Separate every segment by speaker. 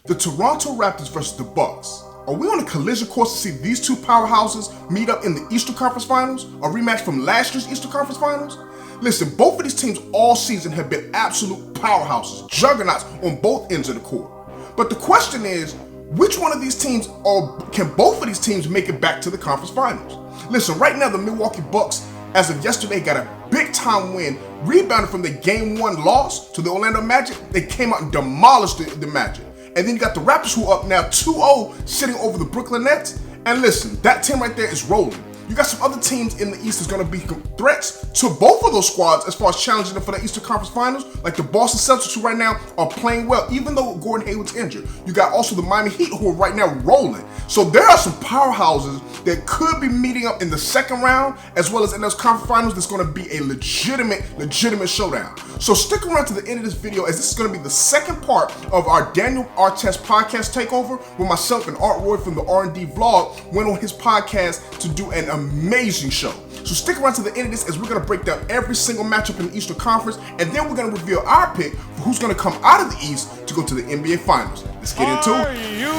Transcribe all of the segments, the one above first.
Speaker 1: The Toronto Raptors versus the Bucks. Are we on a collision course to see these two powerhouses meet up in the Eastern Conference Finals? A rematch from last year's Eastern Conference Finals? Listen, both of these teams all season have been absolute powerhouses, juggernauts on both ends of the court. But the question is, which one of these teams, or can both of these teams make it back to the conference finals? Listen, right now the Milwaukee Bucks, as of yesterday, got a big time win, rebounded from the game 1 loss to the Orlando Magic. They came out and demolished the Magic. And then you got the Raptors, who are up now 2-0, sitting over the Brooklyn Nets. And listen, that team right there is rolling. You got some other teams in the East that's going to be threats to both of those squads as far as challenging them for the Eastern Conference Finals, like the Boston Celtics, who right now are playing well, even though Gordon Hayward's injured. You got also the Miami Heat, who are right now rolling. So there are some powerhouses that could be meeting up in the second round, as well as in those conference finals. That's going to be a legitimate showdown. So stick around to the end of this video, as this is going to be the second part of our Daniel Artest podcast takeover, where myself and Art Roy from the R&D vlog went on his podcast to do an amazing show. So stick around to the end of this, as we're going to break down every single matchup in the Eastern Conference, and then we're going to reveal our pick for who's going to come out of the East to go to the NBA Finals. Let's get into it.
Speaker 2: Are you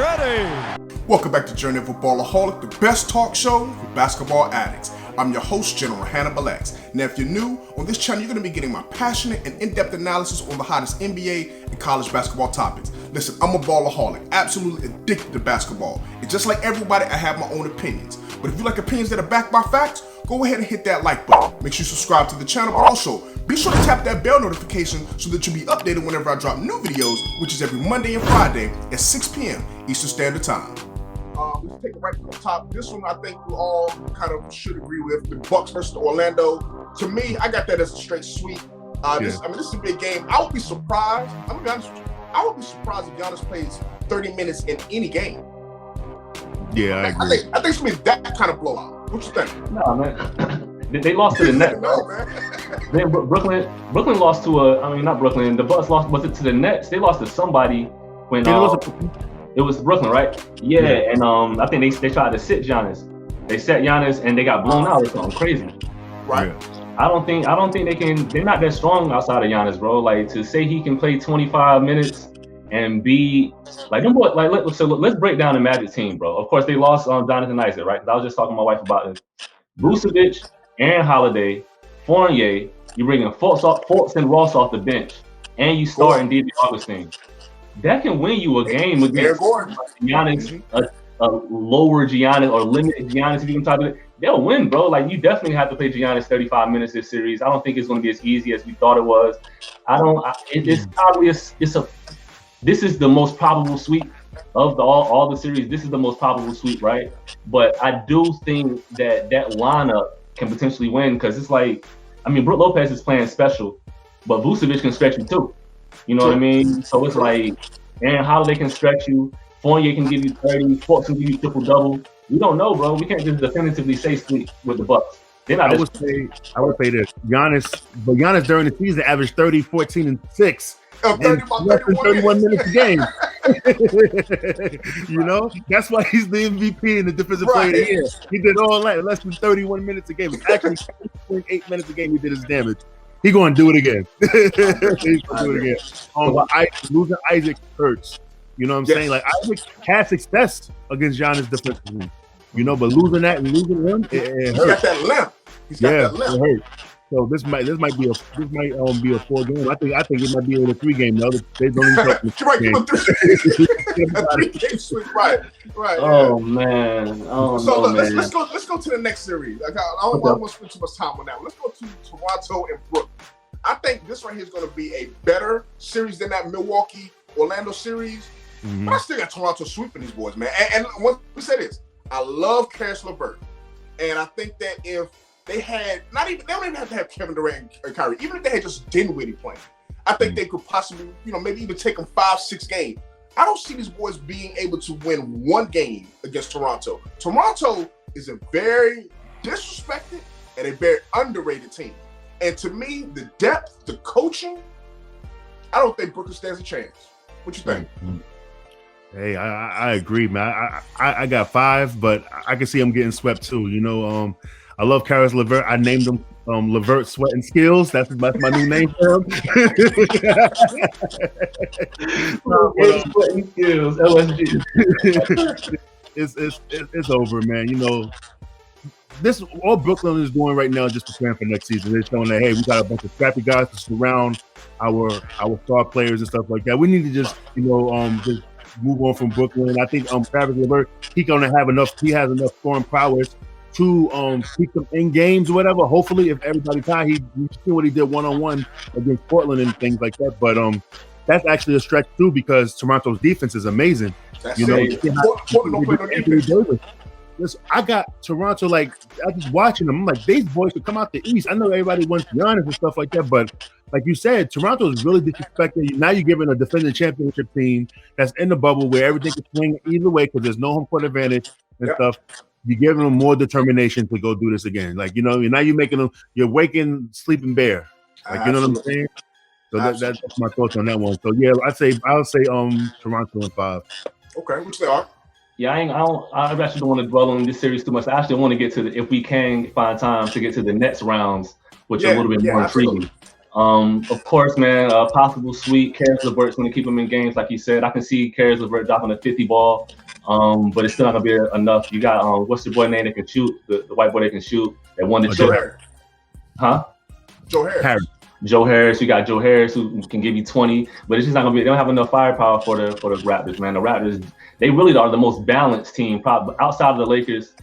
Speaker 2: ready?
Speaker 1: Welcome back to Journey of a Ballaholic, the best talk show for basketball addicts. I'm your host, General Hannibal X. Now, if you're new on this channel, you're going to be getting my passionate and in-depth analysis on the hottest NBA and college basketball topics. Listen, I'm a ballaholic, absolutely addicted to basketball. And just like everybody, I have my own opinions. But if you like opinions that are backed by facts, go ahead and hit that like button. Make sure you subscribe to the channel, but also be sure to tap that bell notification so that you'll be updated whenever I drop new videos, which is every Monday and Friday at 6 p.m. Eastern Standard Time. Let's take it right from the top. This one I think we all kind of should agree with. The Bucks versus Orlando. To me, I got that as a straight sweep. This is a big game. I would be surprised. I'm gonna be honest with you. I would be surprised if Giannis plays 30 minutes in any game.
Speaker 3: Yeah, I agree.
Speaker 1: I think it's gonna be that kind of blowout. What you think?
Speaker 4: No, man. They lost to the Nets.
Speaker 1: No, man.
Speaker 4: Then Brooklyn lost to not Brooklyn. The Bucks lost, was it to the Nets? They lost to somebody when it was Brooklyn, right? Yeah, and I think they tried to sit Giannis. They set Giannis and they got blown out or something crazy.
Speaker 1: Right.
Speaker 4: I don't think they can. They're not that strong outside of Giannis, bro. Like, to say he can play 25 minutes and be like them boy. Like, let's break down the Magic team, bro. Of course, they lost Jonathan Isaac, right? I was just talking to my wife about this. Vucevic, Aaron Holiday, Fournier. You bringing Fultz and Ross off the bench, and you starting DJ Augustine. That can win you a game against Giannis, a lower Giannis or limited Giannis, if you can talk about it. They'll win, bro. Like, you definitely have to play Giannis 35 minutes this series. I don't think it's going to be as easy as we thought it was. This is the most probable sweep of all the series. This is the most probable sweep, right? But I do think that lineup can potentially win, because it's like, Brook Lopez is playing special, but Vucevic can stretch you too. You know what I mean? So it's like, Aaron Holiday can stretch you, Fournier can give you 30, Fultz can give you triple-double. We don't know, bro. We can't just definitively say sweep with the Bucks. I would say this. Giannis during the season averaged 30, 14, and 6.
Speaker 1: Less than
Speaker 3: 31 minutes a game. You know, that's why he's the MVP and the defensive player of the year. He did all that, less than 31 minutes a game. It's actually 8 minutes a game he did his damage. He's going to do it again. He's going to do it again. Losing Isaac hurts. You know what I'm saying? Like, Isaac had success against Giannis defensively. You know, but losing that and losing him, it hurts.
Speaker 1: He's got that limp.
Speaker 3: It hurts. So this might be a 4 game. I think it might be a 3 game. The other they don't even talk
Speaker 1: a 3 game sweep. Right.
Speaker 4: Oh man.
Speaker 1: Let's go to the next series. I don't want to spend too much time on that. Let's go to Toronto and Brooklyn. I think this right here is going to be a better series than that Milwaukee Orlando series. But I still got Toronto sweeping these boys, man. And once we say this, I love Karis LeVert, and I think that if they had they don't even have to have Kevin Durant and Kyrie. Even if they had just Dinwiddie playing, I think they could possibly, maybe even take them 5-6 games. I don't see these boys being able to win 1 game against Toronto. Toronto is a very disrespected and a very underrated team. And to me, the depth, the coaching, I don't think Brooklyn stands a chance. What you think?
Speaker 3: Hey, I agree, man. I got 5, but I can see them getting swept too. I love Karis LeVert. I named him LeVert Sweat and Skills. That's my new name for him.
Speaker 4: Sweat and Skills, LSG.
Speaker 3: It's over, man. You know, this all Brooklyn is doing right now is just preparing for next season. They're showing that, hey, we got a bunch of scrappy guys to surround our star players and stuff like that. We need to just, you know, just move on from Brooklyn. I think Karis LeVert, he has enough scoring prowess to keep them in games or whatever. Hopefully, if everybody's high, you see what he did one-on-one against Portland and things like that. But that's actually a stretch too, because Toronto's defense is amazing.
Speaker 1: That's
Speaker 3: you know,
Speaker 1: Portland don't play no defense.
Speaker 3: Listen, I got Toronto, like, I was watching them. I'm like, these boys should come out the East. I know everybody wants Giannis and stuff like that, but like you said, Toronto is really disrespecting you. Now you're giving a defending championship team that's in the bubble where everything can swing either way because there's no home court advantage and stuff. You're giving them more determination to go do this again. Like, you know, now you're making them, you're waking sleeping bear. Like, you know what I'm saying? So that's my thoughts on that one. So yeah, I'll say Toronto in 5.
Speaker 1: Okay, which they are.
Speaker 4: Yeah, I actually don't want to dwell on this series too much. I actually want to get to if we can find time to get to the next rounds, which are a little bit more intriguing. Of course, man, possible sweep. Karis LeVert's going to keep them in games, like you said. I can see Karis LeVert dropping a 50 ball, but it's still not going to be enough. You got what's your boy name that can shoot? The white boy that can shoot. That won the
Speaker 1: Joe Harris.
Speaker 4: Huh?
Speaker 1: Joe Harris.
Speaker 4: Joe Harris. You got Joe Harris who can give you 20, but it's just not going to be. They don't have enough firepower for the Raptors, man. The Raptors, they really are the most balanced team, probably outside of the Lakers.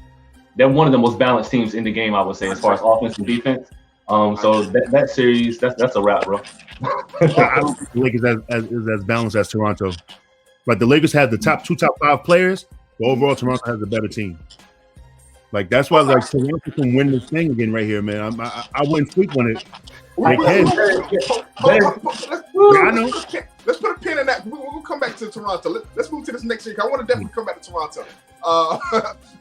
Speaker 4: They're one of the most balanced teams in the game, I would say, as far as offense and defense. So that series, that's a wrap, bro.
Speaker 3: I don't think the Lakers is as balanced as Toronto. But the Lakers have the top 5 players, but overall Toronto has a better team. Like, that's why, like, Toronto can win this thing again right here, man. I wouldn't sleep on it. They can. I know.
Speaker 1: Let's put a pin in that. We'll come back to Toronto. Let's move to this next year. I want to definitely come back to Toronto.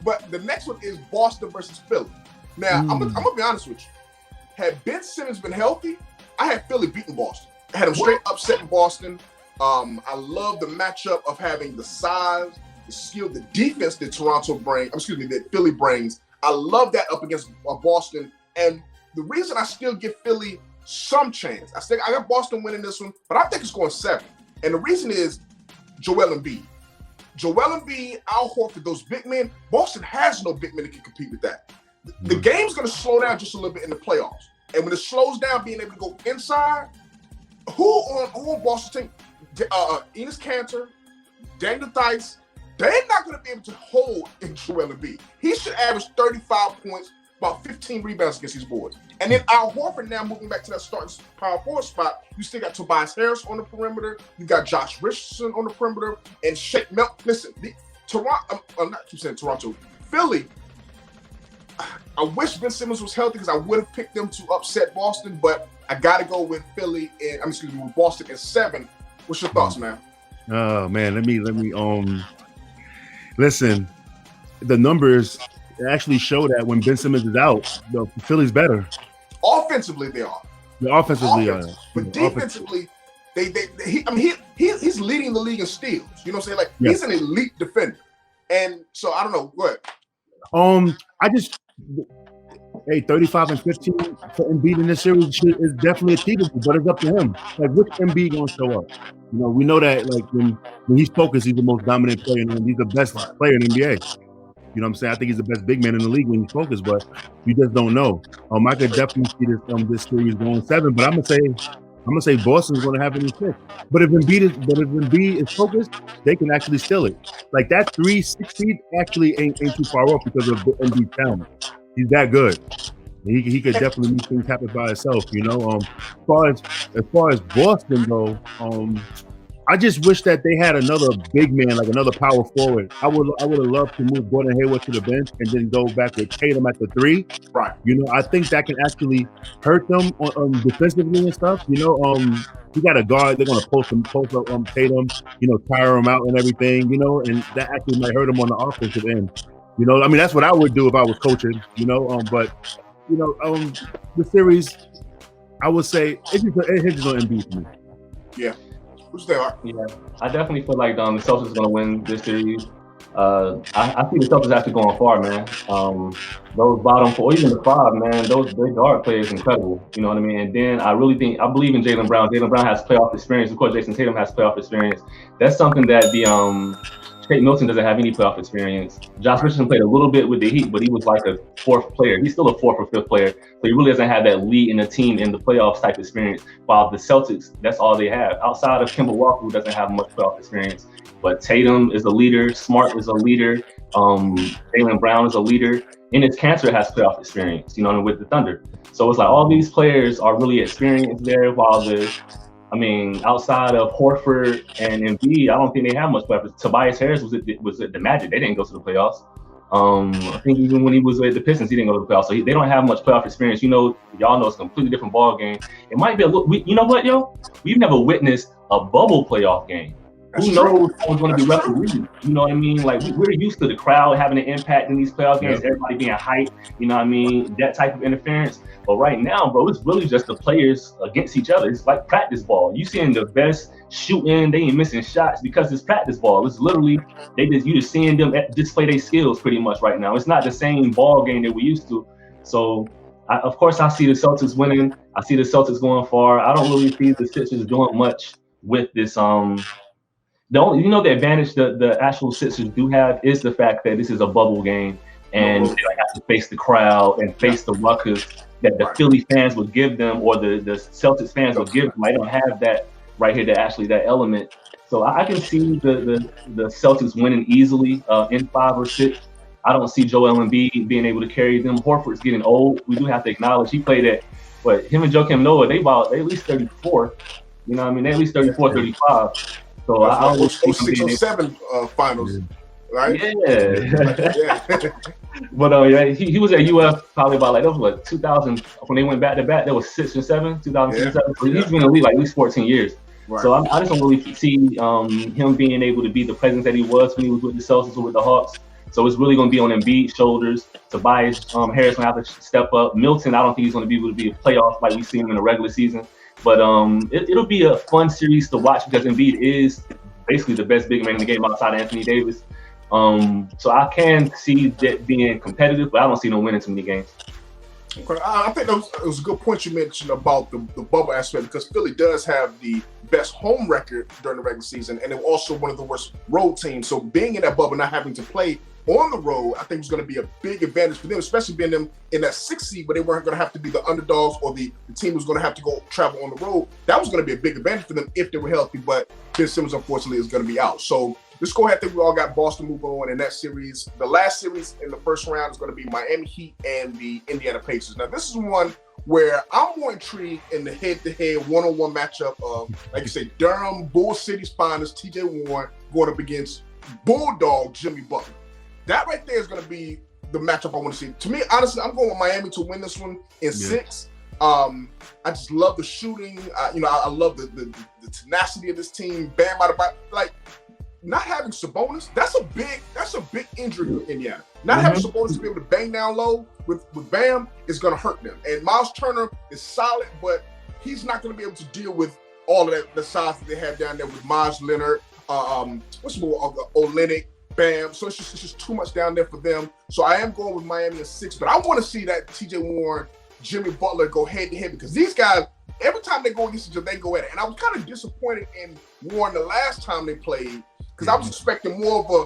Speaker 1: But the next one is Boston versus Philly. Now, I'm gonna be honest with you. Had Ben Simmons been healthy, I had Philly beating Boston. I had them straight upsetting Boston. I love the matchup of having the size, the skill, the defense that that Philly brings. I love that up against Boston. And the reason I still give Philly some chance, I got Boston winning this one, but I think it's going 7. And the reason is Joel Embiid. Joel Embiid, Al Horford, those big men. Boston has no big men that can compete with that. The game's going to slow down just a little bit in the playoffs. And when it slows down, being able to go inside, who on Boston's team? Enes Kanter, Daniel Theis, they're not going to be able to hold in Joel Embiid. He should average 35 points, about 15 rebounds against these boards. And then Al Horford now moving back to that starting power forward spot. You still got Tobias Harris on the perimeter. You got Josh Richardson on the perimeter. And Shake Milton. Listen, Toronto, I'm not keep saying Toronto, Philly, I wish Ben Simmons was healthy because I would have picked them to upset Boston, but I got to go with with Boston at 7. What's your thoughts, man?
Speaker 3: Oh man, let me listen. The numbers actually show that when Ben Simmons is out, the Philly's better.
Speaker 1: Offensively, they are.
Speaker 3: Offensively,
Speaker 1: but defensively, he's leading the league in steals. You know what I'm saying? Like, he's an elite defender. And so I don't know. Go ahead.
Speaker 3: 35 and 15 for Embiid in this series is definitely achievable, but it's up to him. Like, which Embiid gonna show up? You know, we know that, like, when he's focused, he's the most dominant player, and he's the best player in the NBA. You know what I'm saying? I think he's the best big man in the league when he's focused, but you just don't know. I could definitely see this series going 7, but I'm gonna say Boston's gonna have it in 6. But if Embiid is focused, they can actually steal it. Like, that 3-6 seed actually ain't too far off because of Embiid's talent. He's that good. He could definitely make things happen by himself. You know, as far as Boston go, I just wish that they had another big man, like another power forward. I would have loved to move Gordon Hayward to the bench and then go back with Tatum at the 3.
Speaker 1: Right.
Speaker 3: You know, I think that can actually hurt them on defensively and stuff. You know, you got a guard. They're gonna post up Tatum. You know, tire him out and everything. You know, and that actually might hurt him on the offensive end. You know, I mean, that's what I would do if I was coaching. You know, but you know, the series, I would say it hinges on Embiid for me.
Speaker 1: Yeah. Who's there?
Speaker 4: Yeah, I definitely feel like the Celtics are going to win this series. I see the Celtics actually going far, man. those bottom four, even the five, man, those big guard players incredible. You know what I mean? And then I believe in Jaylen Brown. Jaylen Brown has playoff experience. Of course, Jason Tatum has playoff experience. That's something that the Tate Milton doesn't have any playoff experience. Josh Richardson played a little bit with the Heat, but he was like a fourth player. He's still a fourth or fifth player, so he really doesn't have that lead in the team in the playoffs type experience. While the Celtics, that's all they have. Outside of Kemba Walker, who doesn't have much playoff experience, but Tatum is a leader, Smart is a leader, Jaylen Brown is a leader, and his Cancer has playoff experience, you know, with the Thunder. So it's like all these players are really experienced there, while outside of Horford and Embiid, I don't think they have much playoffs. Tobias Harris was at the Magic. They didn't go to the playoffs. I think even when he was at the Pistons, he didn't go to the playoffs. So they don't have much playoff experience. You know, y'all know it's a completely different ball game. It might be a little. You know what, yo? We've never witnessed a bubble playoff game. Who knows who's going to be refereed? You know what I mean? Like, we're used to the crowd having an impact in these playoff games, everybody being hyped, you know what I mean? That type of interference. But right now, bro, it's really just the players against each other. It's like practice ball. You seeing the best shooting, they ain't missing shots because it's practice ball. It's literally, you just seeing them display their skills pretty much right now. It's not the same ball game that we used to. So, of course, I see the Celtics winning. I see the Celtics going far. I don't really see the Sixers doing much with this, the advantage the actual Sixers do have is the fact that this is a bubble game, and they don't have to face the crowd and face the ruckus that the Philly fans would give them, or the Celtics fans would give them. I don't have that right here, that element. So I can see the Celtics winning easily in 5 or 6. I don't see Joel Embiid being able to carry them. Horford's getting old. We do have to acknowledge he played at, him and Joakim Noah, they at least 34. You know what I mean? They at least 34, 35. So I don't
Speaker 1: 06, 07 finals, right?
Speaker 4: Yeah. But he was at UF probably about that was 2000 when they went back to back. That was 6 and 7, 2007. So he's been in the league like at least 14 years. Right. So I just don't really see him being able to be the presence that he was when he was with the Celtics or with the Hawks. So it's really going to be on Embiid's shoulders. Tobias Harris going to have to step up. Milton, I don't think he's going to be able to be a playoff like we see him in the regular season. But it'll be a fun series to watch because Embiid is basically the best big man in the game outside of Anthony Davis. So I can see that being competitive, but I don't see no winning too many games.
Speaker 1: Okay. I think it was a good point you mentioned about the bubble aspect, because Philly does have the best home record during the regular season, and they're also one of the worst road teams. So being in that bubble, not having to play on the road, I think is going to be a big advantage for them, especially being them in that 6th seed, but they weren't going to have to be the underdogs or the team was going to have to go travel on the road. That was going to be a big advantage for them if they were healthy, but Ben Simmons, unfortunately, is going to be out. So let's go ahead. I think we all got Boston moving on in that series. The last series in the first round is going to be Miami Heat and the Indiana Pacers. Now, this is one where I'm more intrigued in the head-to-head one-on-one matchup of, like you say, Durham, Bull City's finest, TJ Warren, going up against Bulldog Jimmy Butler. That right there is going to be the matchup I want to see. To me, honestly, I'm going with Miami to win this one in 6. I just love the shooting. I love the tenacity of this team. Bam, like not having Sabonis, that's a big injury for Indiana. Not having Sabonis to be able to bang down low with Bam is going to hurt them. And Miles Turner is solid, but he's not going to be able to deal with all of that, the size that they have down there with Maj Leonard, Olynyk, Bam. So it's just too much down there for them. So I am going with Miami in 6, but I want to see that TJ Warren, Jimmy Butler go head to head, because these guys, every time they go against each other, they go at it. And I was kind of disappointed in Warren the last time they played, because I was expecting more of a,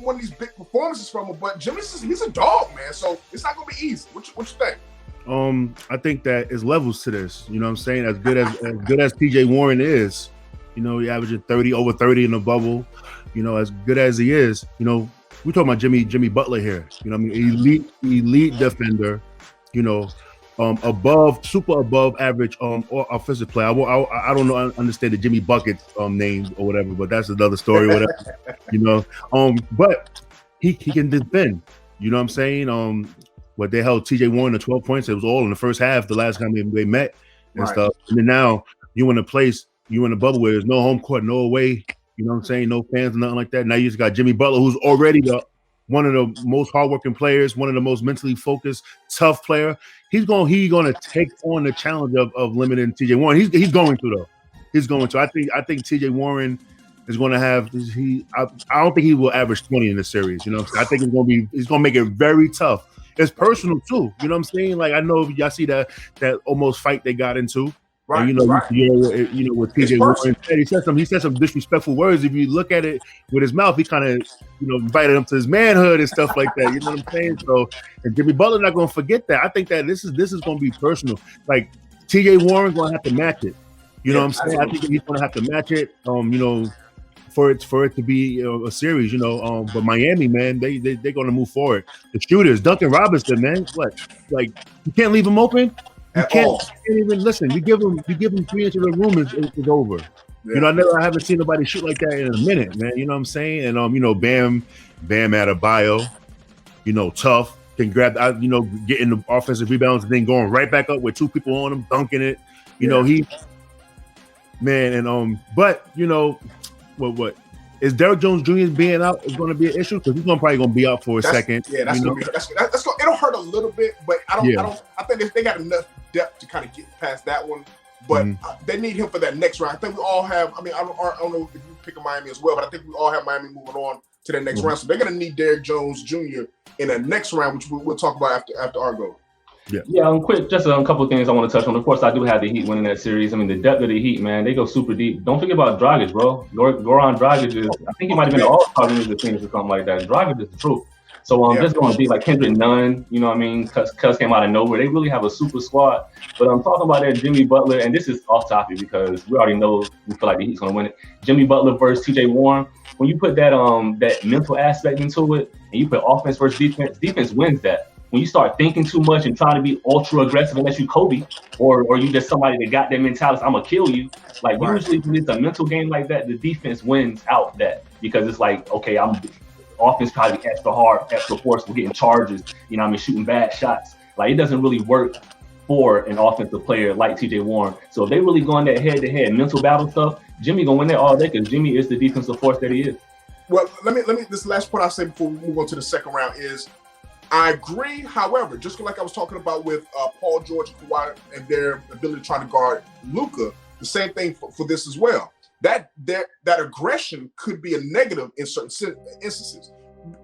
Speaker 1: one of these big performances from him. But Jimmy's he's a dog, man. So it's not going to be easy. What you think?
Speaker 3: I think that is levels to this. You know what I'm saying? As good as TJ Warren is, he averaging over 30 in the bubble. As good as he is, we're talking about Jimmy Butler here. Elite defender, super above average or offensive player. I don't know, understand the Jimmy Bucket name or whatever, but that's another story or whatever. But he can defend. You know what I'm saying? What they held TJ Warren to 12 points. It was all in the first half the last time they met and stuff. And then now you in a bubble where there's no home court, no away. You know what I'm saying? No fans or nothing like that. Now you just got Jimmy Butler, who's already one of the most hardworking players, one of the most mentally focused, tough player. He's going to take on the challenge of limiting TJ Warren. He's going to though. He's going to. I think TJ Warren is going to have. I don't think he will average 20 in this series. I think he's going to make it very tough. it's personal too. You know what I'm saying? Like I know y'all see that almost fight they got into.
Speaker 1: Right,
Speaker 3: and,
Speaker 1: right.
Speaker 3: With TJ Warren, he said some disrespectful words. If you look at it with his mouth, he kind of invited him to his manhood and stuff like that. You know what I'm saying? So, and Jimmy Butler not going to forget that. I think that this is going to be personal. Like TJ Warren's going to have to match it. You know what I'm saying? I think he's going to have to match it. For it to be a series, but Miami, man, they're going to move forward. The shooters, Duncan Robinson, man, like you can't leave him open. You can't even listen. You give him 3 inches of room, it's over. Yeah. I haven't seen nobody shoot like that in a minute, man. You know what I'm saying? And Bam Adebayo, tough, can grab, getting the offensive rebounds and then going right back up with 2 people on him, dunking it. But what is Derrick Jones Jr. being out is going to be an issue because he's probably going to be out for a second.
Speaker 1: Yeah, it'll hurt a little bit, but I think they got enough depth to kind of get past that one. But they need him for that next round. I think we all have. I mean, I don't know if you pick Miami as well, but I think we all have Miami moving on to the next round. So they're going to need Derrick Jones Jr. in the next round, which we'll talk about after our goal.
Speaker 4: Yeah. Quick, just a couple of things I want to touch on. Of course, I do have the Heat winning that series. I mean, the depth of the Heat, man, they go super deep. Don't forget about Dragic, bro. Goran Dragic is, I think he might have been an all-star in the teams or something like that. Dragic is the truth. So just going to be like Kendrick Nunn, you know what I mean? Cuz came out of nowhere. They really have a super squad. But I'm talking about that Jimmy Butler, and this is off topic because we already know we feel like the Heat's going to win it. Jimmy Butler versus TJ Warren. When you put that that mental aspect into it, and you put offense versus defense wins that. When you start thinking too much and trying to be ultra aggressive unless you Kobe or you just somebody that got that mentality, I'm gonna kill you. Like usually when it's a mental game like that, the defense wins out that because it's like, okay, I'm offense probably extra hard, extra forceful, getting charges, shooting bad shots. Like it doesn't really work for an offensive player like TJ Warren. So if they really go on that head-to-head mental battle stuff, Jimmy gonna win that all day because Jimmy is the defensive force that he is.
Speaker 1: Well, let me this last point I'll say before we move on to the second round is I agree. However, just like I was talking about with Paul George and Kawhi and their ability to try to guard Luka, the same thing for this as well. That aggression could be a negative in certain instances.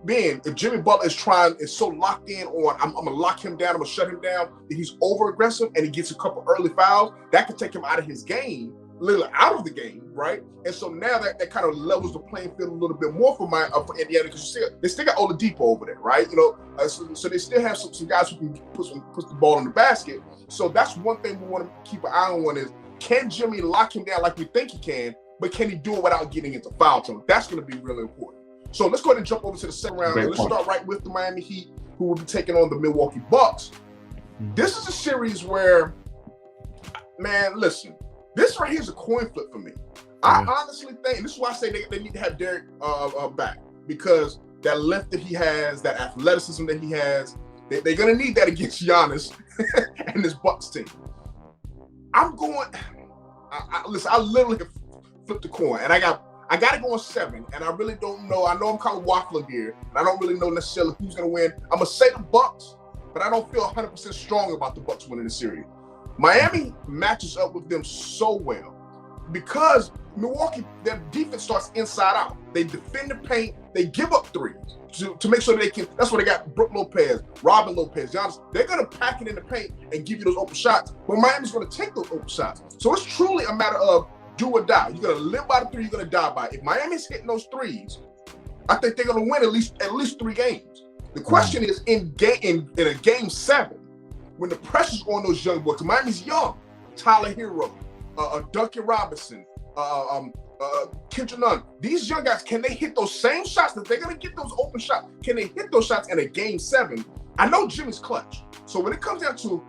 Speaker 1: Being if Jimmy Butler is so locked in on I'm gonna lock him down, I'm gonna shut him down, that he's over aggressive and he gets a couple early fouls, that could take him out of his game, literally out of the game, right? And so now that kind of levels the playing field a little bit more for Indiana because they still got Oladipo over there, right? So they still have some guys who can put the ball in the basket. So that's one thing we want to keep an eye on is can Jimmy lock him down like we think he can, but can he do it without getting into foul trouble? That's going to be really important. So let's go ahead and jump over to the second round. Let's start right with the Miami Heat, who will be taking on the Milwaukee Bucks. This is a series where, man, listen, this right here is a coin flip for me. I honestly think, and this is why I say they need to have Derrick back because that length that he has, that athleticism that he has, they're going to need that against Giannis and this Bucks team. Listen, I literally can flip the coin, and I got to go on 7, and I really don't know. I know I'm kind of waffling here, and I don't really know necessarily who's going to win. I'm going to say the Bucks, but I don't feel 100% strong about the Bucks winning the series. Miami matches up with them so well because Milwaukee, their defense starts inside out. They defend the paint, they give up threes to make sure that they can. That's why they got Brook Lopez, Robin Lopez, Giannis. They're going to pack it in the paint and give you those open shots, but Miami's going to take those open shots. So it's truly a matter of do or die. You're going to live by the 3, you're going to die by it. If Miami's hitting those threes, I think they're going to win at least 3 games. The question is in a game 7, when the pressure's on those young boys, Miami's young, Tyler Hero, Duncan Robinson, Kendrick Nunn, these young guys, can they hit those same shots? That they're going to get those open shots. Can they hit those shots in a game 7? I know Jimmy's clutch. So when it comes down to,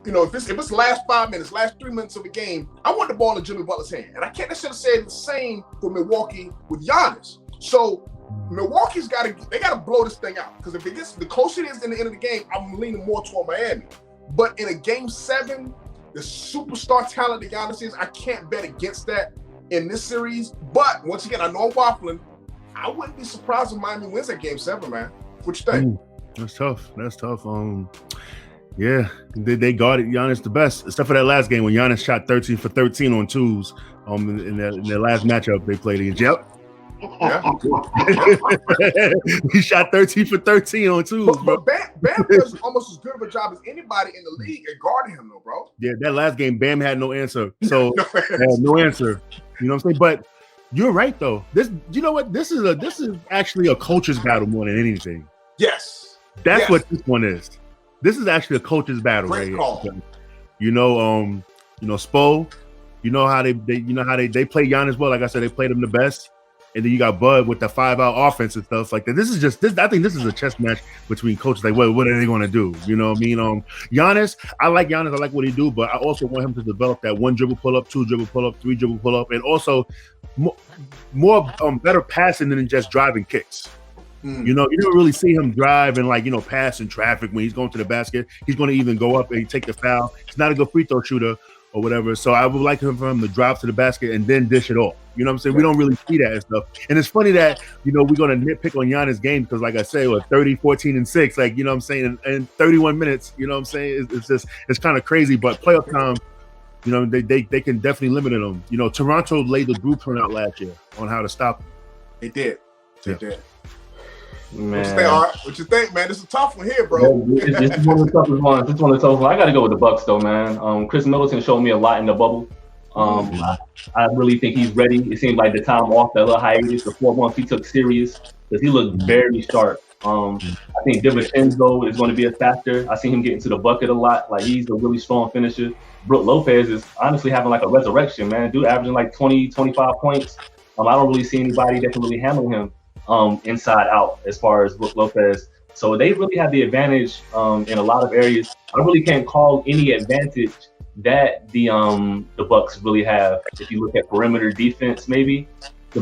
Speaker 1: if it's last 5 minutes, last 3 minutes of a game, I want the ball in Jimmy Butler's hand. And I can't necessarily say the same for Milwaukee with Giannis. So Milwaukee's got to blow this thing out. Because if it gets, the closer it is in the end of the game, I'm leaning more toward Miami. But in a game 7, the superstar talent that Giannis is, I can't bet against that in this series. But once again, I know I'm waffling. I wouldn't be surprised if Miami wins that game 7, man. What you think?
Speaker 3: That's tough. Yeah, they guarded Giannis the best, except for that last game when Giannis shot 13 for 13 on twos in their last matchup they played against. Yep.
Speaker 1: Yeah.
Speaker 3: He shot 13 for 13 on twos, bro.
Speaker 1: But Bam does almost as good of a job as anybody in the league at guarding him, though, bro.
Speaker 3: Yeah, that last game, Bam had no answer. So no answer. You know what I'm saying? But you're right, though. You know what? This is actually a coach's battle more than anything.
Speaker 1: Yes.
Speaker 3: That's what this one is. This is actually a coach's battle.
Speaker 1: Great call.
Speaker 3: You know, Spo. You know how they play Giannis well. Like I said, they played him the best. And then you got Bud with the 5-out offense and stuff like that. This is just this. I think this is a chess match between coaches. Like, what are they going to do? You know what I mean? Giannis. I like Giannis. I like what he do, but I also want him to develop that 1 dribble pull up, 2 dribble pull up, 3 dribble pull up, and also more better passing than just driving kicks. You know, you don't really see him drive and pass in traffic when he's going to the basket. He's going to even go up and take the foul. He's not a good free throw shooter or whatever. So I would like for him to drive to the basket and then dish it off. You know what I'm saying? We don't really see that and stuff. And it's funny that, we're going to nitpick on Giannis' game because, like I say, 30, 14, and 6, like, you know what I'm saying, in 31 minutes, you know what I'm saying? It's kind of crazy. But playoff time, they can definitely limit him. You know, Toronto laid the blueprint out last year on how to stop him.
Speaker 1: They did. They
Speaker 3: Yeah.
Speaker 1: did.
Speaker 4: Man.
Speaker 1: What you think, man? This is a tough one here, bro.
Speaker 4: This is one of the toughest ones. This is one of the toughest ones. I got to go with the Bucks, though, man. Chris Middleton showed me a lot in the bubble. I really think he's ready. It seemed like the time off that little hiatus, the 4 months he took serious, because he looked very sharp. I think DiVincenzo is going to be a factor. I see him getting to the bucket a lot. Like, he's a really strong finisher. Brook Lopez is honestly having like a resurrection, man. Dude averaging like 20, 25 points. I don't really see anybody that can really handle him inside out as far as Brook Lopez. So they really have the advantage in a lot of areas. I really can't call any advantage that the Bucks really have. If you look at perimeter defense, maybe. I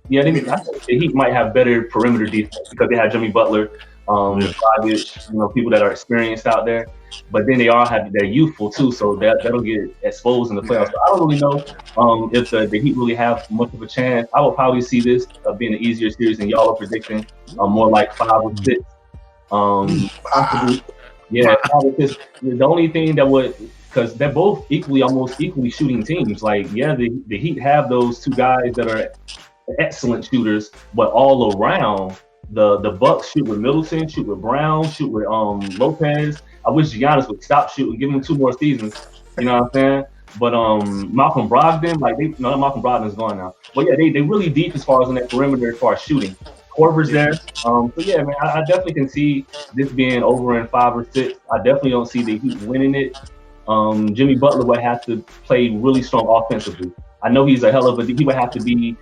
Speaker 4: think the Heat might have better perimeter defense because they have Jimmy Butler, Dragic, people that are experienced out there. But then they're youthful too, so that'll get exposed in the playoffs. So I don't really know if the Heat really have much of a chance. I would probably see this being an easier series than y'all are predicting, more like 5 or 6. Yeah, 5 or 6. The only thing that would, because they're both almost equally shooting teams. Like, the Heat have those 2 guys that are excellent shooters, but all around the Bucks shoot with Middleton, shoot with Brown, shoot with Lopez. I wish Giannis would stop shooting, give him 2 more seasons. You know what I'm saying? But Malcolm Brogdon, Malcolm Brogdon's gone now. But yeah, they really deep as far as on that perimeter as far as shooting. Korver's there. So yeah, man, I definitely can see this being over in 5 or 6. I definitely don't see the Heat winning it. Jimmy Butler would have to play really strong offensively. I know he's a hell of a. He would have to be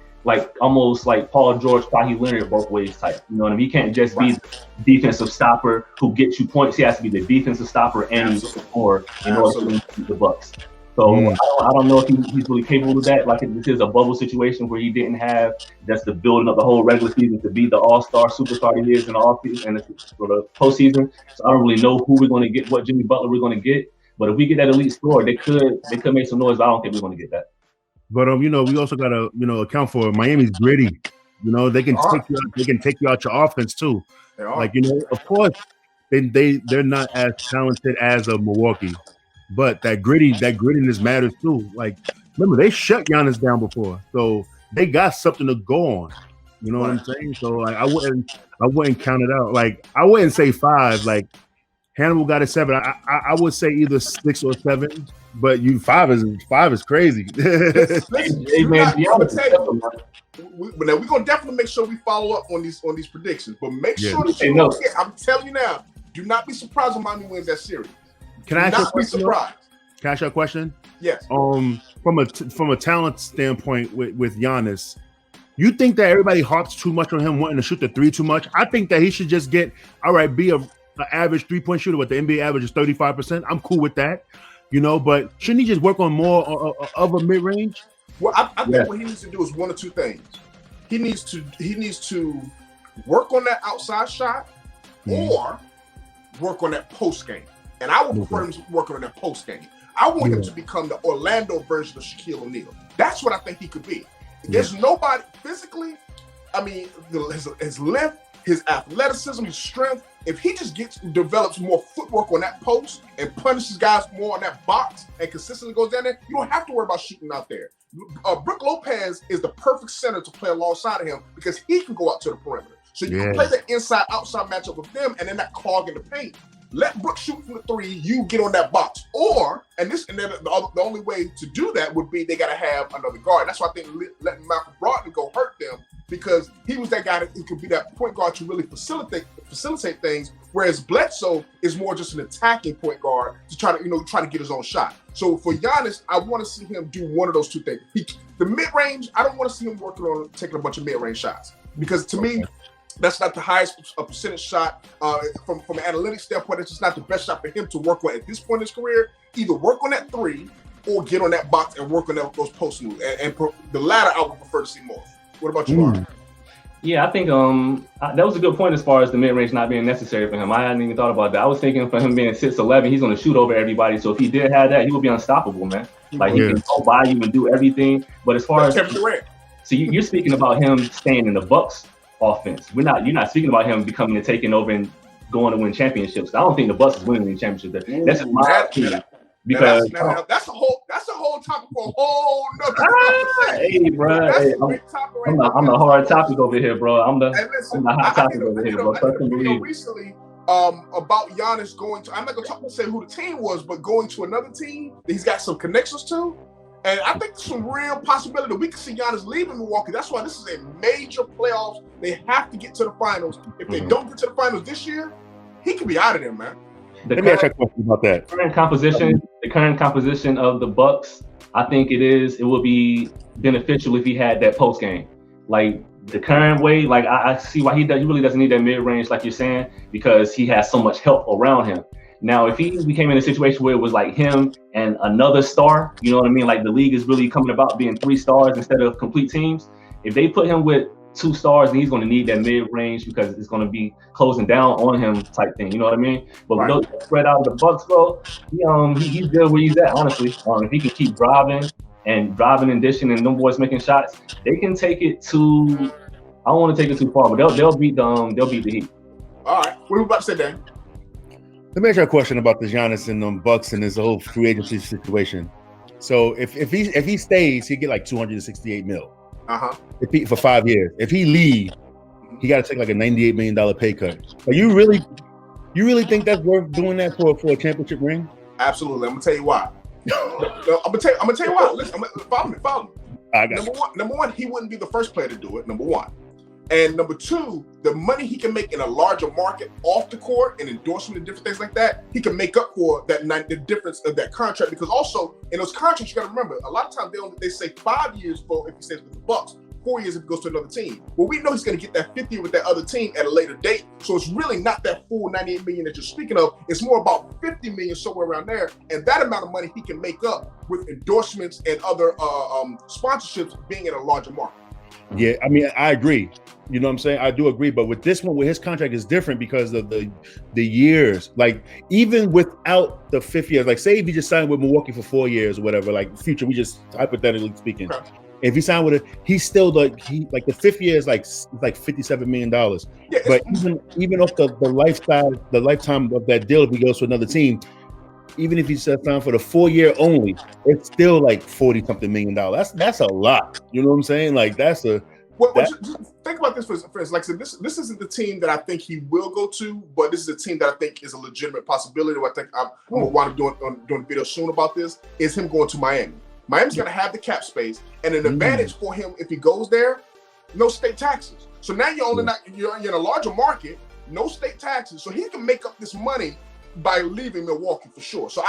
Speaker 4: almost like Paul George, Kawhi Leonard both ways type. You know what I mean? He can't just be the defensive stopper who gets you points. He has to be the defensive stopper and he's score in order to beat the Bucks. So I don't know if he's really capable of that. Like, this is a bubble situation where he didn't have just the building up the whole regular season to be the all-star superstar he is in the offseason and for the postseason. So I don't really know who we're going to get, what Jimmy Butler we're going to get. But if we get that elite score, they could make some noise. But I don't think we're going to get that. But
Speaker 3: we also gotta account for Miami's gritty. They can take you out your offense too. Of course they're not as talented as a Milwaukee, but that grittiness matters too. Like, remember, they shut Giannis down before, so they got something to go on. You know what I'm saying? So like, I wouldn't count it out. Like, I wouldn't say 5. Like, Hannibal got a 7. I would say either 6 or 7. But 5 is crazy.
Speaker 1: Now we're gonna definitely make sure we follow up on these predictions. But make sure that I'm telling you now, do not be surprised when Miami wins that series.
Speaker 3: Can I ask you a question?
Speaker 1: Surprised.
Speaker 3: Can I ask you a question?
Speaker 1: Yes.
Speaker 3: From a talent standpoint with Giannis, you think that everybody harps too much on him wanting to shoot the 3 too much? I think that he should just be an average 3-point shooter. What the NBA average is 35%. I'm cool with that. But shouldn't he just work on more of a mid-range?
Speaker 1: Well, I think what he needs to do is 1 or 2 things. He needs to work on that outside shot or work on that post game. And I would prefer him to work on that post game. I want him to become the Orlando version of Shaquille O'Neal. That's what I think he could be. There's nobody physically. I mean, his length, his athleticism, his strength. If he just develops more footwork on that post and punishes guys more on that box and consistently goes down there, you don't have to worry about shooting out there. Brook Lopez is the perfect center to play alongside of him because he can go out to the perimeter. So you can play the inside-outside matchup with them and then that clog in the paint. Let Brook shoot from the three, you get on that box. And then the only way to do that would be they got to have another guard. That's why I think letting Malcolm Brogdon go hurt them because he was that guy that could be that point guard to really facilitate things, whereas Bledsoe is more just an attacking point guard to try to get his own shot. So for Giannis, I want to see him do one of those two things. The mid-range, I don't want to see him working on taking a bunch of mid-range shots because to me, that's not the highest percentage shot from an analytics standpoint. It's just not the best shot for him to work on at this point in his career. Either work on that three or get on that box and work on those post moves. And the latter, I would prefer to see more. What about you, Mark?
Speaker 4: Yeah, I think that was a good point as far as the mid-range not being necessary for him. I hadn't even thought about that. I was thinking for him being 6'11", he's going to shoot over everybody. So if he did have that, he would be unstoppable, man. Like he can go by you and do everything. But as far as so you're speaking about him staying in the Bucks offense. You're not speaking about him becoming and taking over and going to win championships. I don't think the Bucks is winning any championships. That's just my opinion. Because
Speaker 1: that's a whole topic for a whole nother
Speaker 4: hey, bro, I'm the hard topic over here, bro. I'm the hot topic over here, bro.
Speaker 1: Recently, about Giannis going to, I'm not gonna say who the team was, but going to another team that he's got some connections to. And I think there's some real possibility that we can see Giannis leaving Milwaukee. That's why this is a major playoffs. They have to get to the finals. If they don't get to the finals this year, he could be out of there, man.
Speaker 3: Let me ask you a question about that.
Speaker 4: The current composition of the Bucks, I think it would be beneficial if he had that post game. Like the current way, like I see why he really doesn't need that mid range, like you're saying, because he has so much help around him. Now, if he became in a situation where it was like him and another star, you know what I mean? Like the league is really coming about being 3 stars instead of complete teams. If they put him with 2 stars, then he's going to need that mid-range because it's going to be closing down on him type thing. You know what I mean? But with those spread out of the Bucks, bro, he's good where he's at, honestly. If he can keep driving and dishing and them boys making shots, they can take it to, I don't want to take it too far, but they'll beat the Heat.
Speaker 1: All right. What are you about to say, Dan?
Speaker 3: Let me ask you a question about the Giannis and Bucks and his whole free agency situation. So if he stays, he'll get like $268 million. For 5 years. If he leaves, he got to take like a $98 million pay cut. But you really think that's worth doing that for a championship ring?
Speaker 1: Absolutely. I'm gonna tell you why. I'm gonna tell you why. Listen, follow me. Number one, he wouldn't be the first player to do it. Number one. And number two, the money he can make in a larger market off the court and endorsement and different things like that, he can make up for the difference of that contract. Because also in those contracts, you got to remember, a lot of times they say 5 years for if he stays with the Bucks, 4 years if he goes to another team. Well, we know he's going to get that 50 with that other team at a later date. So it's really not that full 98 million that you're speaking of. It's more about 50 million somewhere around there. And that amount of money he can make up with endorsements and other sponsorships being in a larger market.
Speaker 3: Yeah, I mean, I agree. You know what I'm saying? I do agree. But with this one, with his contract is different because of the years. Like, even without the 5th year, like say if he just signed with Milwaukee for 4 years or whatever, like future, we just hypothetically speaking. Okay. If he signed with it, he's still the 5th year is like $57 million. Yeah, but even off the lifetime of that deal, if he goes to another team, even if he sets down for the 4 year only, it's still like $40-something million. That's a lot. You know what I'm saying? Like that's a.
Speaker 1: Just think about this for instance. Like I said, this isn't the team that I think he will go to, but this is a team that I think is a legitimate possibility. What I think I'm going to wind up doing a video soon about this is him going to Miami. Miami's going to have the cap space and an advantage for him if he goes there. No state taxes. So now you're in a larger market. No state taxes, so he can make up this money by leaving Milwaukee for sure. So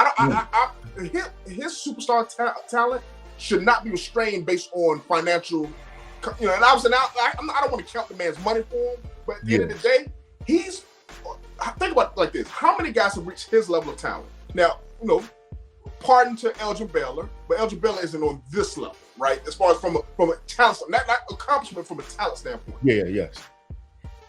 Speaker 1: his superstar talent should not be restrained based on financial. And obviously now I don't want to count the man's money for him, but at the end of the day, think about it like this: how many guys have reached his level of talent? Now, pardon to Elgin Baylor, but Elgin Baylor isn't on this level, right? As far as from a talent, not accomplishment from a talent standpoint.
Speaker 3: Yes.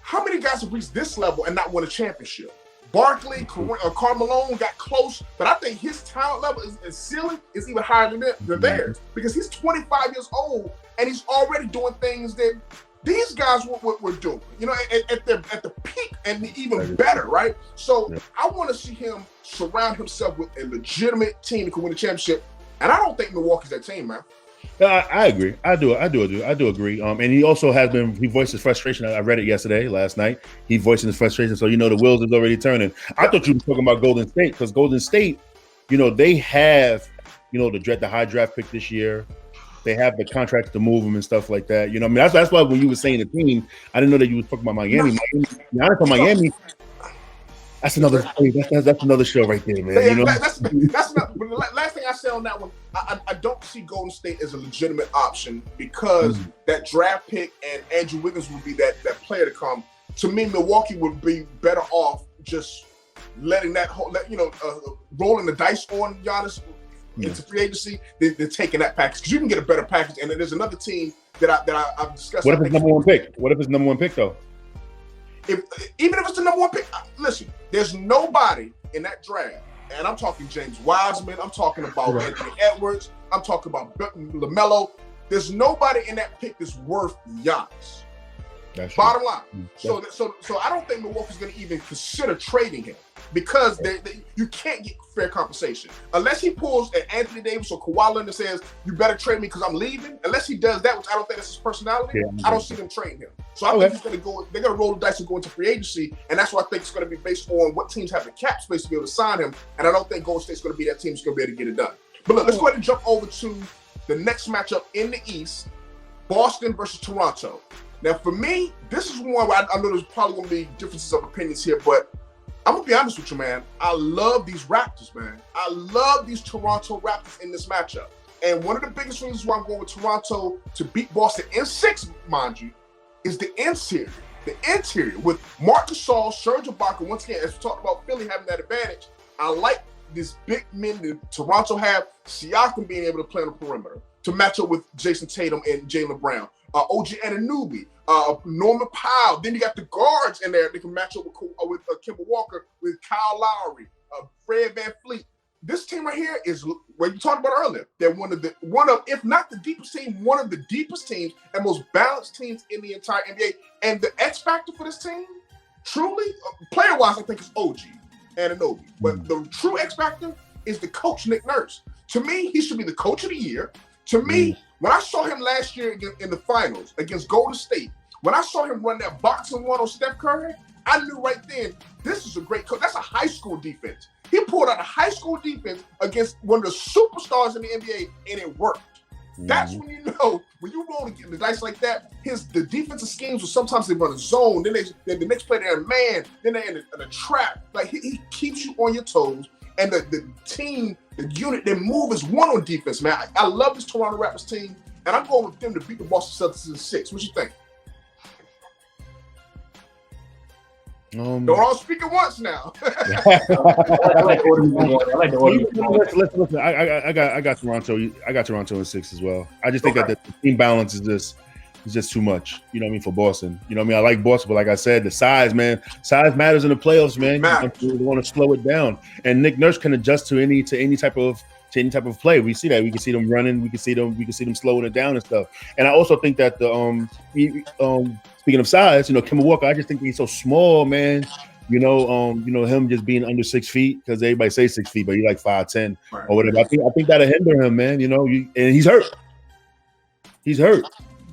Speaker 1: How many guys have reached this level and not won a championship? Barkley, Karl Malone got close, but I think his talent level is ceiling is even higher than theirs because he's 25 years old and he's already doing things that these guys were doing, at the peak and even better, right? So I want to see him surround himself with a legitimate team that can win a championship, and I don't think Milwaukee's that team, man.
Speaker 3: I agree. I do agree. And he also he voiced his frustration. I read it last night. He voiced his frustration. So, the wheels is already turning. I thought you were talking about Golden State because Golden State, they have, the high draft pick this year. They have the contracts to move them and stuff like that. That's why when you were saying the team, I didn't know that you were talking about Miami. Miami. That's another that's another show right there, man.
Speaker 1: That's not. But the last thing I said on that one, I don't see Golden State as a legitimate option because that draft pick and Andrew Wiggins would be that player to come. To me, Milwaukee would be better off just letting that rolling the dice on Giannis into free agency than taking that package because you can get a better package. And then there's another team that I've discussed.
Speaker 3: What if it's number one pick? What if it's number one pick though?
Speaker 1: Even if it's the number one pick, listen, there's nobody in that draft, and I'm talking James Wiseman, I'm talking about Anthony Edwards, I'm talking about LaMelo. There's nobody in that pick that's worth Giannis. Bottom line. So I don't think Milwaukee's going to even consider trading him because you can't get fair compensation unless he pulls an Anthony Davis or Kawhi Leonard and says you better trade me because I'm leaving. Unless he does that, which I don't think that's his personality, I don't see them trading him. So I think he's going to go. They're going to roll the dice and go into free agency, and that's what I think it's going to be based on what teams have the cap space to be able to sign him. And I don't think Golden State's going to be that team that's going to be able to get it done. But look, let's go ahead and jump over to the next matchup in the East: Boston versus Toronto. Now, for me, this is one where I know there's probably going to be differences of opinions here, but I'm going to be honest with you, man. I love these Raptors, man. I love these Toronto Raptors in this matchup. And one of the biggest reasons why I'm going with Toronto to beat Boston in 6, mind you, is the interior. The interior with Marc Gasol, Serge Ibaka. Once again, as we talked about Philly having that advantage, I like this big men that Toronto have. Siakam being able to play on the perimeter to match up with Jason Tatum and Jaylen Brown. OG Anunoby, Norman Powell. Then you got the guards in there. They can match up with Kemba Walker, with Kyle Lowry, Fred VanVleet. This team right here is what you talked about earlier. They're one of, if not the deepest team, one of the deepest teams and most balanced teams in the entire NBA. And the X factor for this team, truly, player-wise, I think is OG Anunoby. But the true X factor is the coach, Nick Nurse. To me, he should be the coach of the year. To me, when I saw him last year in the finals against Golden State, when I saw him run that boxing one on Steph Curry, I knew right then, this is a great coach. That's a high school defense. He pulled out a high school defense against one of the superstars in the NBA, and it worked. That's when you know, when you roll the dice like that, the defensive schemes will sometimes they run a zone, then the next play they're in man, then they're in a trap. Like he keeps you on your toes, and the team, the unit, they move as one on defense, man. I love this Toronto Raptors team, and I'm going with them to beat the Boston Celtics in 6. What you think? Don't all speak at once now.
Speaker 4: I like the order.
Speaker 3: Listen. I got Toronto. I got Toronto in 6 as well. I just think that the team balance is just too much. You know what I mean, for Boston. You know what I mean? I like Boston, but like I said, the size, man. Size matters in the playoffs, man. You want to slow it down, and Nick Nurse can adjust to any type of play. We see that. We can see them running. We can see them slowing it down and stuff. And I also think that speaking of size, Kemba Walker, I just think he's so small, man. Him just being under 6 feet because everybody say 6 feet, but he's like 5'10" or whatever. I think that'll hinder him, man. And he's hurt. He's hurt.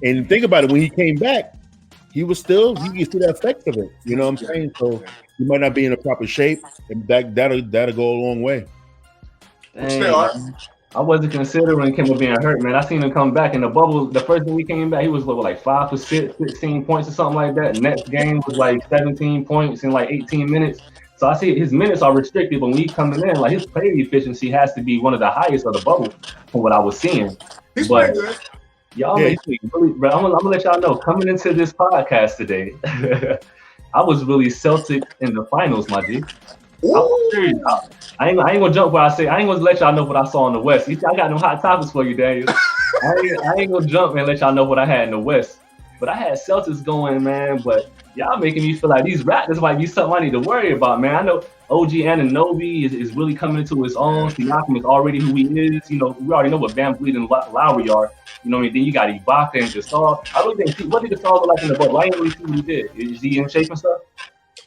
Speaker 3: And think about it, when he came back, you can see the effects of it. You know what I'm saying? So he might not be in a proper shape, and that'll go a long way.
Speaker 4: Dang, I wasn't considering Kemba being hurt, man. I seen him come back in the bubble. The first time we came back, he was like 5 for 6, 16 points or something like that. Next game was like 17 points in like 18 minutes. So I see his minutes are restricted, but when he's coming in, like his play efficiency has to be one of the highest of the bubble from what I was seeing.
Speaker 1: He's pretty good.
Speaker 4: Y'all make me really, bro. I'm gonna let y'all know. Coming into this podcast today, I was really Celtic in the finals, my G. I ain't gonna jump where I say. I ain't gonna let y'all know what I saw in the West. I got no hot topics for you, Daniel. I ain't gonna jump and let y'all know what I had in the West. But I had Celtics going, man. But y'all making me feel like these Raptors might be something I need to worry about, man. I know OG Anunoby is really coming into his own. Siakam is already who he is. We already know what VanVleet and Lowry are. Then you got Ibaka and Gasol. I really think, what did Gasol look like in the bubble? I didn't really see what he did. Is he in shape and stuff?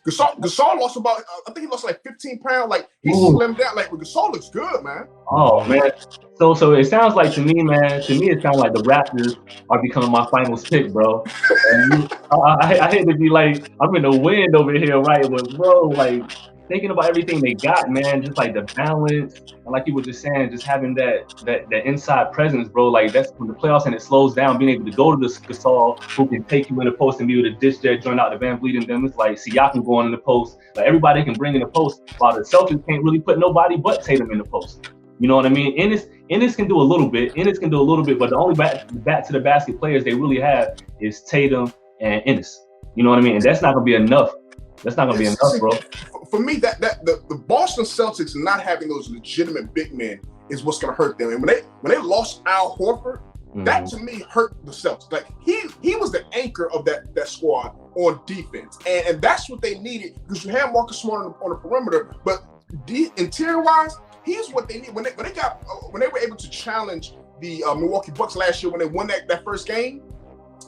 Speaker 1: Gasol lost I think he lost like 15 pounds. Like he slimmed down. Like Gasol looks good, man.
Speaker 4: Oh man, So it sounds like to me, man. To me, it sounds like the Raptors are becoming my finals pick, bro. And I hate to be like I'm in the wind over here, right? But bro, like thinking about everything they got, man, just like the balance, and like you were just saying, just having that inside presence, bro. Like that's when the playoffs and it slows down, being able to go to the Gasol who can take you in the post and be able to dish there, join out the Van Vliet, and then it's like Siakam going in the post. Like everybody can bring in the post, while the Celtics can't really put nobody but Tatum in the post. You know what I mean? Ennis can do a little bit. Ennis can do a little bit, but the only back to the basket players they really have is Tatum and Ennis. You know what I mean? And that's not gonna be enough. That's not gonna be enough, bro.
Speaker 1: For me, that the Boston Celtics not having those legitimate big men is what's gonna hurt them. And when they lost Al Horford, that to me hurt the Celtics. Like he was the anchor of that squad on defense, and that's what they needed because you have Marcus Smart on the perimeter, but interior wise. Here's what they need when they were able to challenge the Milwaukee Bucks last year when they won that first game.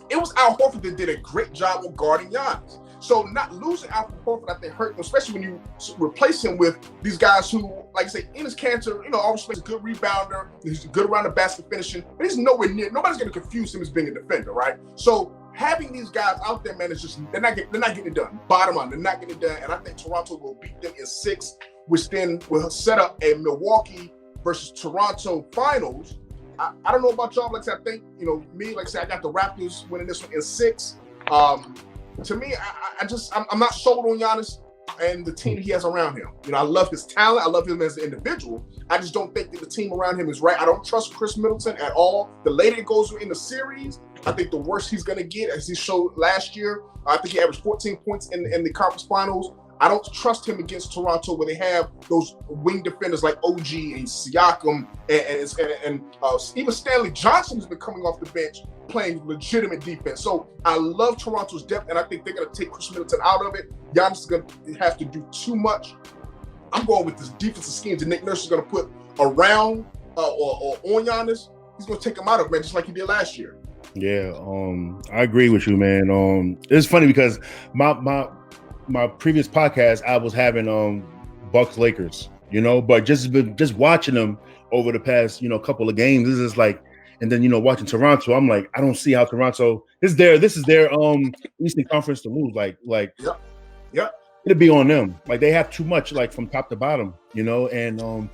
Speaker 1: It was Al Horford that did a great job of guarding Giannis. So not losing Al Horford, I think, hurt them, especially when you replace him with these guys who, like I say, Enes Kanter, obviously he's a good rebounder, he's good around the basket finishing, but he's nowhere near. Nobody's going to confuse him as being a defender, right? So having these guys out there, man, is just they're not getting it done. Bottom line, they're not getting it done, and I think Toronto will beat them in 6. Which then will set up a Milwaukee versus Toronto finals. I don't know about y'all, like I said, I think, me, like I said, I got the Raptors winning this one in 6. To me, I'm not sold on Giannis and the team he has around him. I love his talent. I love him as an individual. I just don't think that the team around him is right. I don't trust Chris Middleton at all. The later it goes in the series, I think the worse he's going to get, as he showed last year. I think he averaged 14 points in the conference finals. I don't trust him against Toronto where they have those wing defenders like OG and Siakam and even Stanley Johnson has been coming off the bench playing legitimate defense. So I love Toronto's depth, and I think they're going to take Chris Middleton out of it. Giannis is going to have to do too much. I'm going with this defensive schemes that Nick Nurse is going to put around or on Giannis. He's going to take him out of it, man, just like he did last year.
Speaker 3: Yeah, I agree with you, man. It's funny because my previous podcast, I was having Bucks Lakers, but just watching them over the past, couple of games, this is like, and then watching Toronto, I'm like, I don't see how Toronto this is their Eastern Conference to lose. Like
Speaker 1: Yep.
Speaker 3: It'd be on them. Like they have too much, like from top to bottom, and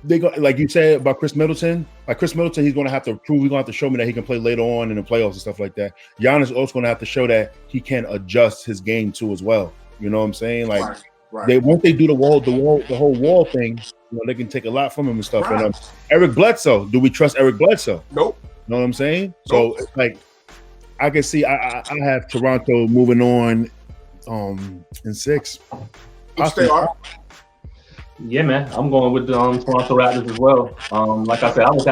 Speaker 3: they go, like you said about Chris Middleton. Like Chris Middleton, he's going to have to prove. He's going to have to show me that he can play later on in the playoffs and stuff like that. Giannis is also going to have to show that he can adjust his game too as well. You know what I'm saying? Like
Speaker 1: right.
Speaker 3: Once they do the whole wall thing, they can take a lot from him and stuff.
Speaker 1: Right.
Speaker 3: And Eric Bledsoe, do we trust Eric Bledsoe?
Speaker 1: Nope.
Speaker 3: You know what I'm saying?
Speaker 1: Nope.
Speaker 3: So it's like I can see I have Toronto moving on in 6.
Speaker 4: Yeah, man, I'm going with the Toronto Raptors as well. Like I said, I was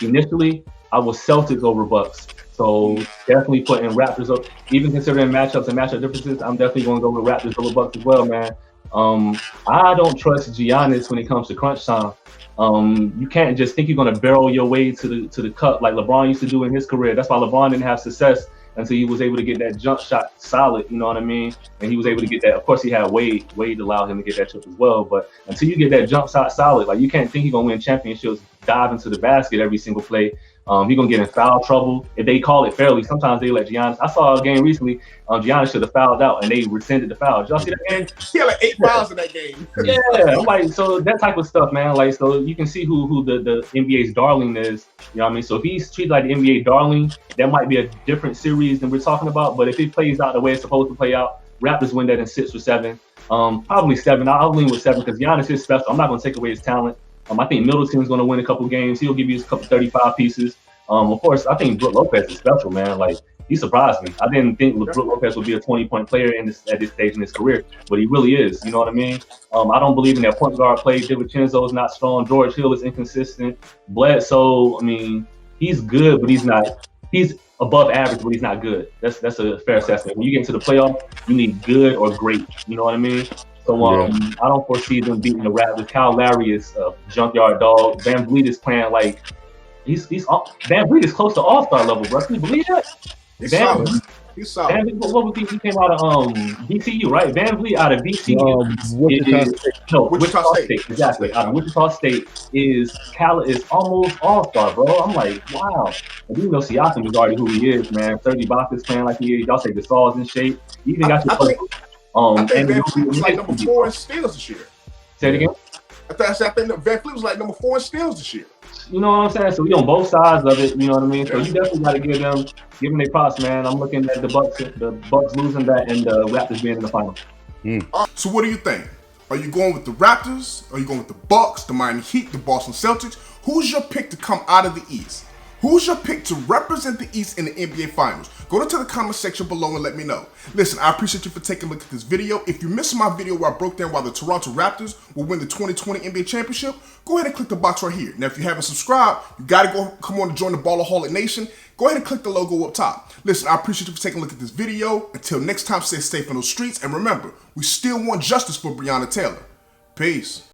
Speaker 4: initially Celtics over Bucks. So definitely putting Raptors up, even considering matchups and matchup differences, I'm definitely going to go with Raptors over Bucks as well, man. I don't trust Giannis when it comes to crunch time. You can't just think you're going to barrel your way to the cup like LeBron used to do in his career. That's why LeBron didn't have success until he was able to get that jump shot solid, you know what I mean? And he was able to get that. Of course, he had Wade allowed him to get that chip as well. But until you get that jump shot solid, like you can't think you're going to win championships, dive into the basket every single play. He's going to get in foul trouble. If they call it fairly, sometimes they let Giannis. I saw a game recently, Giannis should have fouled out, and they rescinded the foul. Did y'all see that game?
Speaker 1: He had like 8 fouls in that game.
Speaker 4: Yeah, I'm like, so that type of stuff, man. Like, so you can see who the NBA's darling is. You know what I mean? So if he's treated like the NBA darling, that might be a different series than we're talking about. But if it plays out the way it's supposed to play out, Raptors win that in 6 or 7. Probably 7. I'll lean with 7 because Giannis is special. I'm not going to take away his talent. I think Middleton's going to win a couple games. He'll give you a couple 35 pieces. Of course, I think Brook Lopez is special, man. Like, he surprised me. I didn't think Brook Lopez would be a 20-point player at this stage in his career, but he really is. You know what I mean? I don't believe in that point guard play. DiVincenzo is not strong. George Hill is inconsistent. Bledsoe, I mean, he's good, but he's not. He's above average, but he's not good. That's a fair assessment. When you get into the playoff, you need good or great. You know what I mean? So I don't foresee them beating the Raptors. Kyle Lowry is a junkyard dog. Van Vliet is playing like. Van Vliet is close to all-star level, bro. Can you believe that?
Speaker 1: He's
Speaker 4: Van,
Speaker 1: solid. He's solid.
Speaker 4: Van, what was he came out of VCU, right? Van Vliet out of VCU.
Speaker 1: Wichita State.
Speaker 4: Exactly. Out of Wichita State is almost all-star, bro. I'm like, wow. And you know Siakam is already who he is, man. 30 boxes playing like he is. Y'all say Gasol's in shape. He even got
Speaker 1: I think Van Fleet was like number 4 in steals this year.
Speaker 4: Say it again.
Speaker 1: I think that Van Fleet was like number 4 in steals this year.
Speaker 4: You know what I'm saying? So we on both sides of it. You know what I mean? So you definitely got to give them their props, man. I'm looking at the Bucks losing that and the Raptors being in the final.
Speaker 1: So what do you think? Are you going with the Raptors? Are you going with the Bucks, the Miami Heat, the Boston Celtics? Who's your pick to come out of the East? Who's your pick to represent the East in the NBA Finals? Go into the comment section below and let me know. Listen, I appreciate you for taking a look at this video. If you missed my video where I broke down why the Toronto Raptors will win the 2020 NBA Championship, go ahead and click the box right here. Now, if you haven't subscribed, you got to come on and join the Ballaholic Nation. Go ahead and click the logo up top. Listen, I appreciate you for taking a look at this video. Until next time, stay safe in those streets. And remember, we still want justice for Breonna Taylor. Peace.